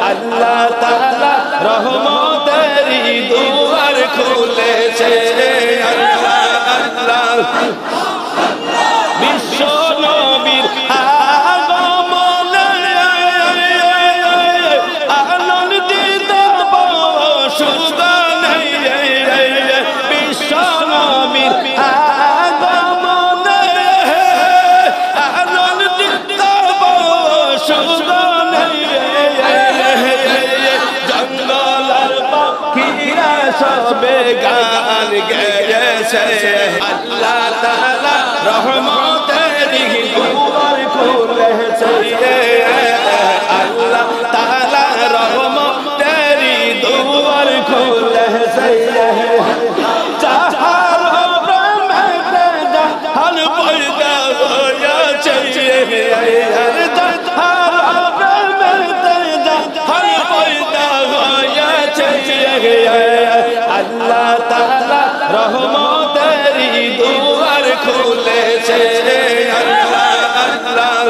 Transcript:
আল্লাহ তাআলা রহমতেরি দুয়ার খুলেছে আল্লাহ আল্লাহ বিশ্ব নবীর আগমনে আনন্দিত সুগানে বিশ্ব নবীর আগমনে আনন্দিত সুগানে জঙ্গলের পাখিরা সবে গান গেয়েছে আল্লাহ তাআলা রহমতেরি দুয়ার খুলেছে আল্লাহ তাআলা রহমতেরি দুয়ার খুলেছে যাহার প্রেমেতে জাহান পয়দা হয়েছে যাহার প্রেমেতে জাহান পয়দা হয়েছে আল্লাহ তাআলা রহমতেরি দুয়ার খুলেছে আল্লাহ আল্লাহ